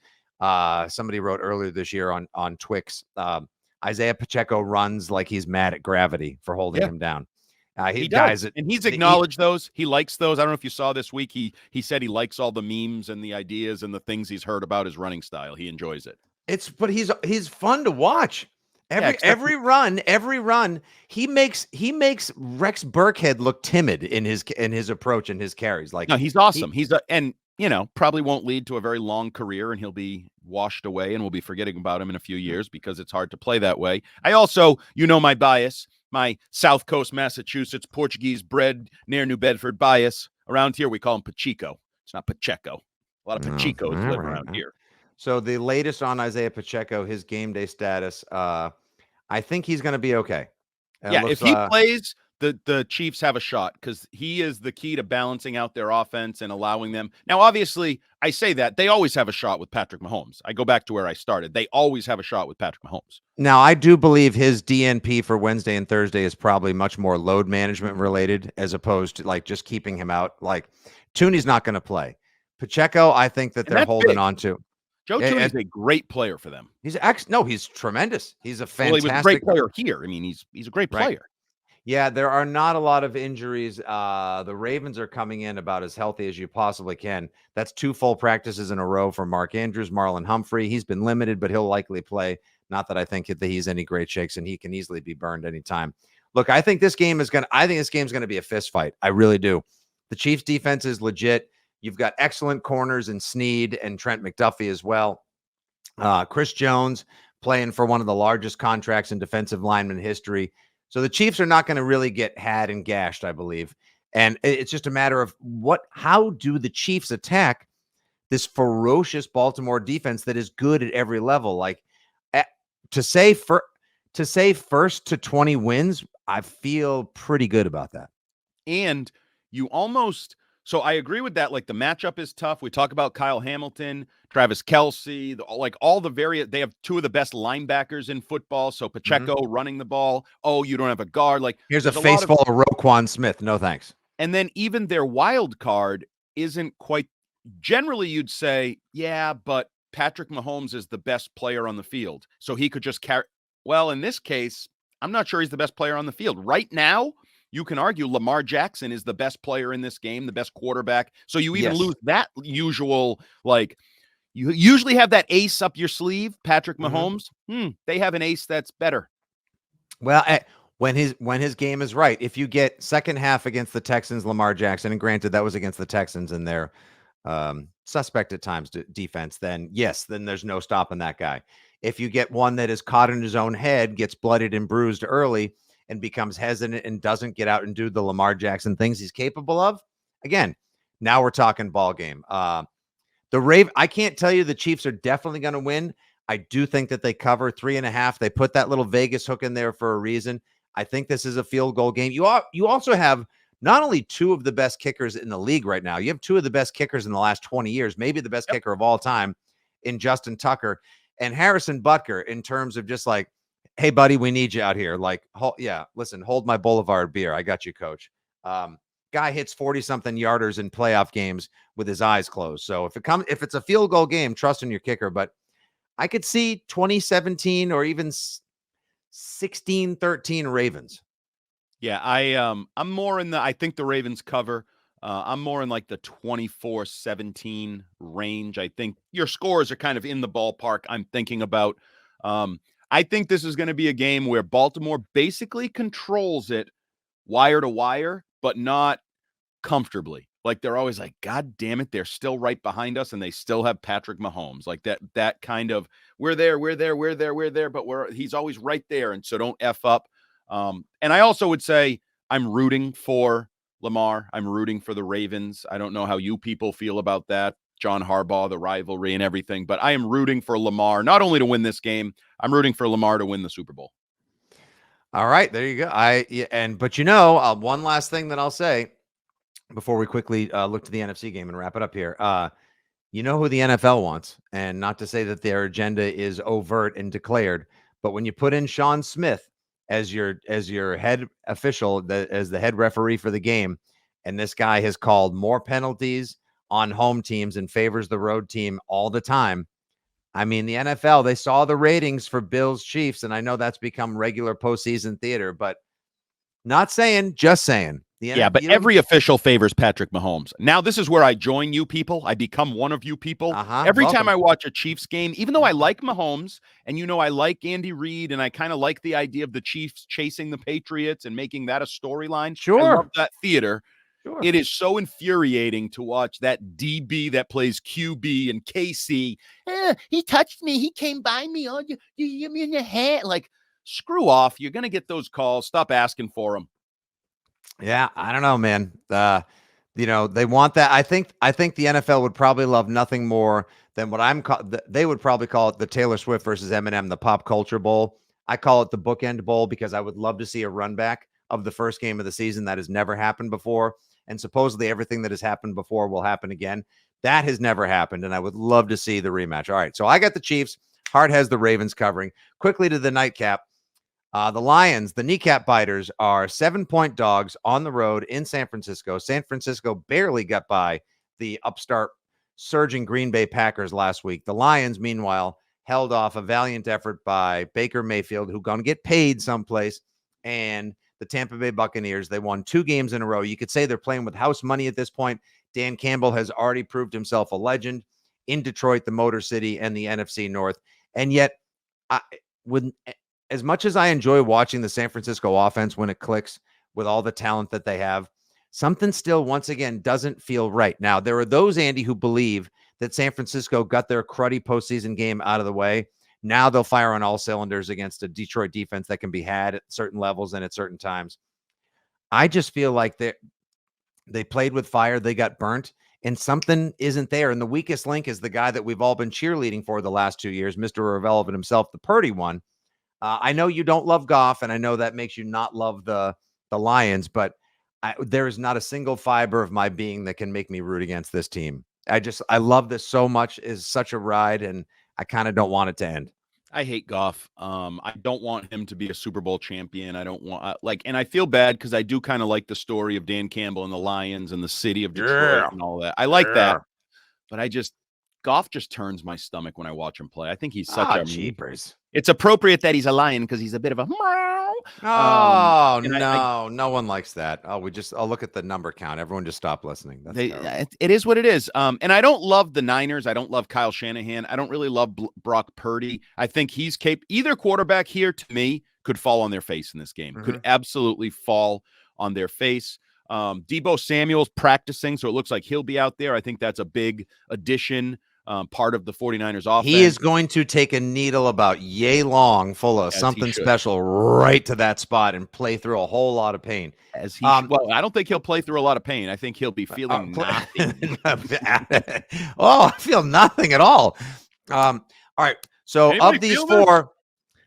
somebody wrote earlier this year on Twix, Isaiah Pacheco runs like he's mad at gravity for holding him down. He does, and he's acknowledged those. He likes those. I don't know if you saw this week. He said he likes all the memes and the ideas and the things he's heard about his running style. He enjoys it. But he's fun to watch. Every run, he makes Rex Burkhead look timid in his approach and his carries. Like, no, he's awesome. And probably won't lead to a very long career, and he'll be washed away, and we'll be forgetting about him in a few years because it's hard to play that way. I also, my bias, my South Coast, Massachusetts, Portuguese bred near New Bedford bias. Around here, we call him Pacheco. It's not Pacheco. A lot of Pachecos live around here. So the latest on Isaiah Pacheco, his game day status, I think he's going to be okay. If he plays, the Chiefs have a shot because he is the key to balancing out their offense and allowing them. Now, obviously, I say that they always have a shot with Patrick Mahomes. I go back to where I started. They always have a shot with Patrick Mahomes. Now, I do believe his DNP for Wednesday and Thursday is probably much more load management related as opposed to like just keeping him out. Like Tooney's not going to play. Pacheco, I think that they're holding on to. Joe Thuney is a great player for them. He's tremendous. He's a fantastic he was a great player here. I mean, he's a great player. Right. Yeah, there are not a lot of injuries. The Ravens are coming in about as healthy as you possibly can. That's 2 full practices in a row for Mark Andrews, Marlon Humphrey. He's been limited, but he'll likely play. Not that I think that he's any great shakes, and he can easily be burned anytime. Look, I think this game is going to be a fist fight. I really do. The Chiefs defense is legit. You've got excellent corners in Snead and Trent McDuffie as well. Chris Jones playing for one of the largest contracts in defensive lineman history. So the Chiefs are not going to really get had and gashed, I believe. And it's just a matter of how do the Chiefs attack this ferocious Baltimore defense that is good at every level? Like to say first to 20 wins, I feel pretty good about that. And you almost, so I agree with that. Like the matchup is tough. We talk about Kyle Hamilton, Travis Kelce, they have 2 of the best linebackers in football. So Pacheco running the ball. Oh, you don't have a guard. Like here's a face full of Roquan Smith. No thanks. And then even their wild card isn't quite, generally you'd say, yeah, but Patrick Mahomes is the best player on the field. So he could just carry. Well, in this case, I'm not sure he's the best player on the field. Right now, you can argue Lamar Jackson is the best player in this game, the best quarterback. So you even lose that usual, like, you usually have that ace up your sleeve, Patrick Mahomes. They have an ace that's better. Well, when his game is right, if you get second half against the Texans, Lamar Jackson, and granted that was against the Texans and their suspect at times defense, then yes, then there's no stopping that guy. If you get one that is caught in his own head, gets blooded and bruised early, and becomes hesitant and doesn't get out and do the Lamar Jackson things he's capable of, again, now we're talking ball game. I can't tell you the Chiefs are definitely going to win. I do think that they cover 3.5. They put that little Vegas hook in there for a reason. I think this is a field goal game. You also have not only 2 of the best kickers in the league right now, you have 2 of the best kickers in the last 20 years, maybe the best kicker of all time in Justin Tucker and Harrison Butker, in terms of just like, hey, buddy, we need you out here. Like, listen, hold my Boulevard beer. I got you, coach. Guy hits 40-something yarders in playoff games with his eyes closed. So if it's a field goal game, trust in your kicker. But I could see 2017 or even 16-13 Ravens. Yeah, I'm more in I think the Ravens cover. I'm more in like the 24-17 range. I think your scores are kind of in the ballpark I'm thinking about. I think this is going to be a game where Baltimore basically controls it wire to wire, but not comfortably. Like they're always like, God damn it, they're still right behind us, and they still have Patrick Mahomes. Like that kind of we're there, but he's always right there, and so don't F up. And I also would say I'm rooting for Lamar. I'm rooting for the Ravens. I don't know how you people feel about that, John Harbaugh, the rivalry and everything, but I am rooting for Lamar not only to win this game, I'm rooting for Lamar to win the Super Bowl. All right, there you go. But one last thing that I'll say before we quickly look to the NFC game and wrap it up here. You know who the NFL wants, and not to say that their agenda is overt and declared, but when you put in Sean Smith as your head official, as the head referee for the game, and this guy has called more penalties on home teams and favors the road team all the time. I mean, the NFL, they saw the ratings for Bills Chiefs, and I know that's become regular postseason theater, but not saying, just saying. But every official favors Patrick Mahomes. Now, this is where I join you people. I become one of you people. Every time I watch a Chiefs game, even though I like Mahomes, and I like Andy Reid, and I kind of like the idea of the Chiefs chasing the Patriots and making that a storyline. Sure. I love that theater. Sure. It is so infuriating to watch that DB that plays QB and KC. He touched me. He came by me. Oh, you hit me in the head. Like, screw off. You're going to get those calls. Stop asking for them. Yeah, I don't know, man. They want that. I think the NFL would probably love nothing more than what they would probably call it the Taylor Swift versus Eminem, the Pop Culture Bowl. I call it the Bookend Bowl because I would love to see a run back of the first game of the season. That has never happened before. And supposedly everything that has happened before will happen again. That has never happened, and I would love to see the rematch. All right, so I got the Chiefs. Hart has the Ravens covering. Quickly to the nightcap. The Lions, the kneecap biters, are 7-point dogs on the road in San Francisco. San Francisco barely got by the upstart surging Green Bay Packers last week. The Lions, meanwhile, held off a valiant effort by Baker Mayfield, who's going to get paid someplace, and the Tampa Bay Buccaneers. They won 2 games in a row. You could say they're playing with house money at this point. Dan Campbell has already proved himself a legend in Detroit, the Motor City, and the NFC North. And yet, as much as I enjoy watching the San Francisco offense when it clicks with all the talent that they have, something still, once again, doesn't feel right. Now, there are those, Andy, who believe that San Francisco got their cruddy postseason game out of the way. Now they'll fire on all cylinders against a Detroit defense that can be had at certain levels and at certain times. I just feel like they played with fire. They got burnt, and something isn't there. And the weakest link is the guy that we've all been cheerleading for the last 2 years, Mr. Irrelevant himself, the Purdy one. I know you don't love Goff, and I know that makes you not love the Lions, but there is not a single fiber of my being that can make me root against this team. I love this so much. It's such a ride, and I kind of don't want it to end. I hate Goff. I don't want him to be a Super Bowl champion. I don't want and I feel bad because I do kind of like the story of Dan Campbell and the Lions and the city of Detroit and all that. I like that, but Goff just turns my stomach when I watch him play. I think he's such a jeepers. It's appropriate that he's a lion because he's a bit of a. No one likes that. I'll look at the number count. Everyone just stop listening. It is what it is. And I don't love the Niners. I don't love Kyle Shanahan. I don't really love Brock Purdy. I think he's either quarterback here to me could fall on their face in this game. Could absolutely fall on their face. Deebo Samuel's practicing, so it looks like he'll be out there. I think that's a big addition. Part of the 49ers offense. He is going to take a needle about yay long full of something special right to that spot and play through a whole lot of pain. Well, I don't think he'll play through a lot of pain. I think he'll be feeling nothing. I feel nothing at all. All right. So of these 4,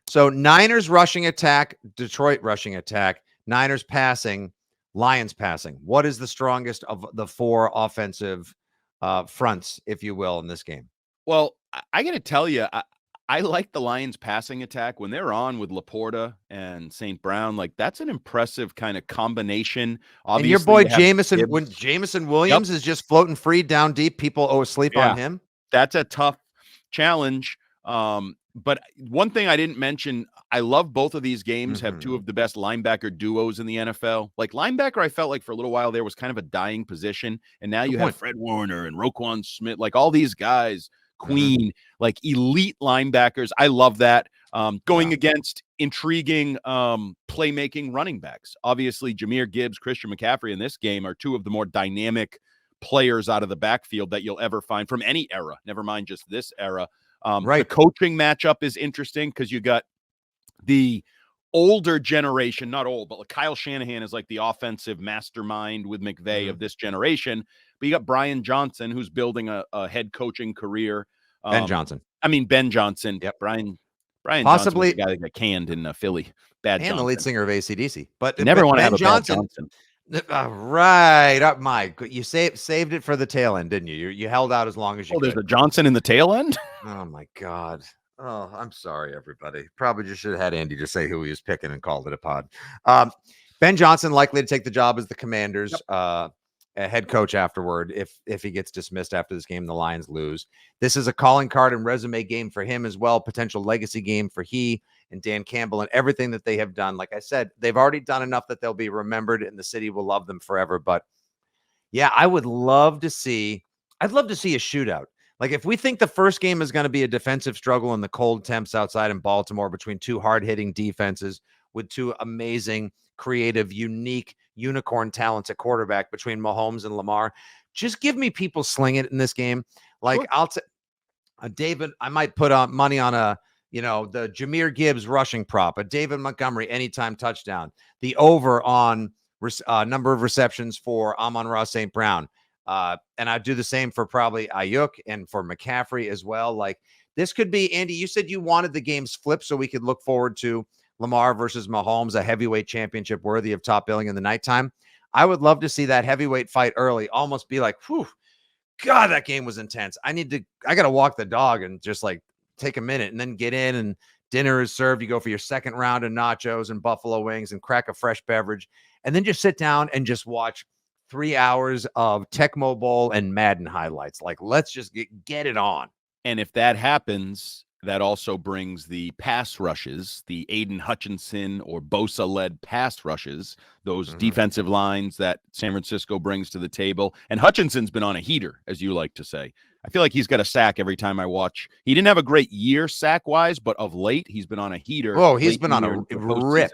so Niners rushing attack, Detroit rushing attack, Niners passing, Lions passing. What is the strongest of the 4 offensive fronts, if you will, in this game? Well, I got to tell you, I like the Lions passing attack when they're on with Laporta and St. Brown. Like, that's an impressive kind of combination. Obviously, and your boy Jameson, when Jameson Williams is just floating free down deep, people sleep on him. That's a tough challenge. But one thing I didn't mention, I love both of these games have 2 of the best linebacker duos in the NFL. Like, linebacker, I felt like for a little while there was kind of a dying position. And now you have Fred Warner and Roquan Smith, like all these guys, Queen, like elite linebackers. I love that. going against intriguing playmaking running backs. Obviously, Jahmyr Gibbs, Christian McCaffrey in this game are two of the more dynamic players out of the backfield that you'll ever find from any era, never mind just this era. The coaching matchup is interesting because you got the older generation, not old, but like Kyle Shanahan is like the offensive mastermind with McVay of this generation. But you got Brian Johnson, who's building a head coaching career. Ben Johnson. Ben Johnson. Yep. Brian possibly Johnson was the guy that got canned in Philly. And the lead singer of AC/DC. But never want to have a Johnson. Bad Johnson. Right. Mike, you saved it for the tail end, didn't you? You held out as long as you could. There's a Johnson in the tail end? Oh, my God. Oh, I'm sorry, everybody. Probably just should have had Andy just say who he was picking and called it a pod. Ben Johnson likely to take the job as the Commanders' head coach afterward if he gets dismissed after this game, the Lions lose. This is a calling card and resume game for him as well, potential legacy game for he and Dan Campbell and everything that they have done. Like I said, they've already done enough that they'll be remembered and the city will love them forever. But yeah, I'd love to see a shootout. Like if we think the first game is going to be a defensive struggle in the cold temps outside in Baltimore between two hard-hitting defenses with two amazing, creative, unique unicorn talents at quarterback between Mahomes and Lamar, just give me people slinging it in this game. Like I'll David, I might put on money on the Jahmyr Gibbs rushing prop, a David Montgomery anytime touchdown, the over on number of receptions for Amon-Ra St. Brown. And I'd do the same for probably Ayuk and for McCaffrey as well. Like this could be, Andy, you said you wanted the games flipped so we could look forward to Lamar versus Mahomes, a heavyweight championship worthy of top billing in the nighttime. I would love to see that heavyweight fight early, almost be like, whew, God, that game was intense. I got to walk the dog and just like take a minute and then get in and dinner is served. You go for your second round of nachos and buffalo wings and crack a fresh beverage and then just sit down and just watch 3 hours of Tecmo Bowl and Madden highlights. Like, let's just get it on. And if that happens, that also brings the pass rushes, the Aiden Hutchinson or Bosa-led pass rushes, those defensive lines that San Francisco brings to the table. And Hutchinson's been on a heater, as you like to say. I feel like he's got a sack every time I watch. He didn't have a great year sack-wise, but of late, he's been on a heater. Oh, he's been on a rip.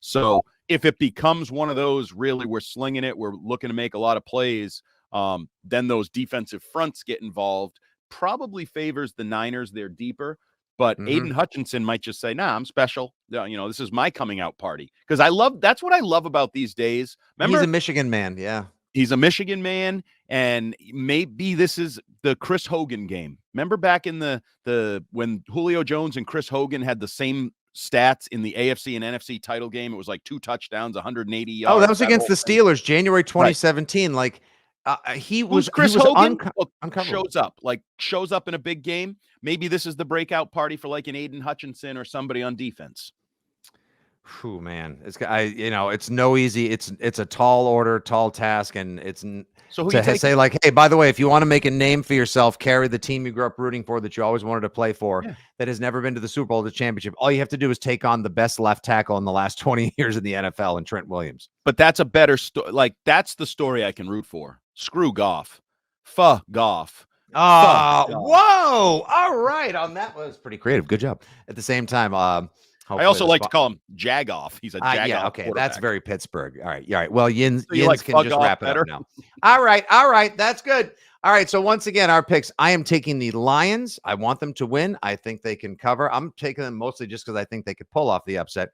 So if it becomes one of those, really, we're slinging it, we're looking to make a lot of plays, then those defensive fronts get involved, probably favors the Niners. They're deeper. But Aiden Hutchinson might just say, nah, I'm special. This is my coming out party. Because that's what I love about these days. Remember, he's a Michigan man. Yeah. He's a Michigan man. And maybe this is the Chris Hogan game. Remember back in the when Julio Jones and Chris Hogan had the same stats in the AFC and NFC title game? It was like 2 touchdowns, 180 yards. Oh, that was against the Steelers, January 2017. Right. Like, Chris Hogan shows up in a big game. Maybe this is the breakout party for like an Aiden Hutchinson or somebody on defense. Whew, man, it's no easy. It's a tall order, tall task, and it's so to say like, hey, by the way, if you want to make a name for yourself, carry the team you grew up rooting for that you always wanted to play for, that has never been to the Super Bowl, the championship. All you have to do is take on the best left tackle in the last 20 years in the NFL, and Trent Williams. But that's a better story. Like that's the story I can root for. Screw Goff. Fuck Goff. Whoa. All right. That was pretty creative. Good job. At the same time, I also like to call him Jagoff. He's a Jagoff. Yeah, okay. That's very Pittsburgh. All right. Well, Yins like can just wrap it up now. All right. That's good. All right. So once again, our picks, I am taking the Lions. I want them to win. I think they can cover. I'm taking them mostly just because I think they could pull off the upset.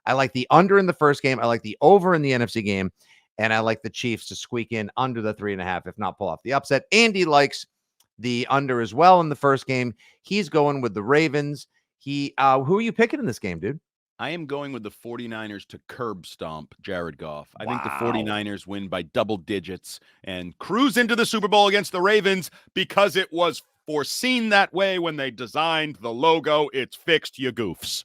I like the under in the first game. I like the over in the NFC game. And I like the Chiefs to squeak in under the 3.5, if not pull off the upset. Andy likes the under as well in the first game. He's going with the Ravens. Who are you picking in this game, dude? I am going with the 49ers to curb stomp Jared Goff. I think the 49ers win by double digits and cruise into the Super Bowl against the Ravens because it was foreseen that way when they designed the logo. It's fixed, you goofs.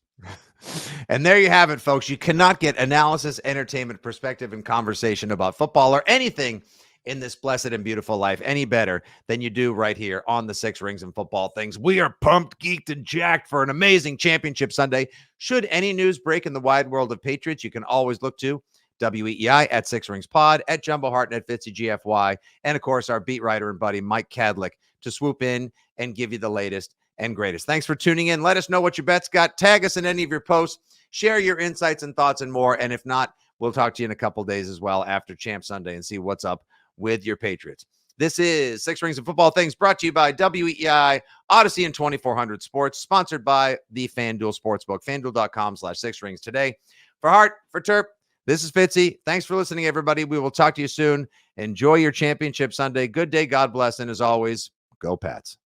And there you have it, folks. You cannot get analysis, entertainment, perspective, and conversation about football or anything in this blessed and beautiful life any better than you do right here on the Six Rings and Football Things. We are pumped, geeked, and jacked for an amazing championship Sunday. Should any news break in the wide world of Patriots, you can always look to WEEI at Six Rings Pod, at Jumbo Hart, at Fitzy GFY, and of course our beat writer and buddy Mike Cadlick to swoop in and give you the latest and greatest. Thanks for tuning in. Let us know what your bets got. Tag us in any of your posts. Share your insights and thoughts and more. And if not, we'll talk to you in a couple days as well after Champ Sunday and see what's up with your Patriots. This is Six Rings of Football Things, brought to you by WEI, Odyssey, and 2400 Sports, sponsored by the FanDuel Sportsbook, FanDuel.com/6rings today. For Hart, for Terp, this is Fitzy. Thanks for listening, everybody. We will talk to you soon. Enjoy your championship Sunday. Good day, God bless, and as always, go Pats.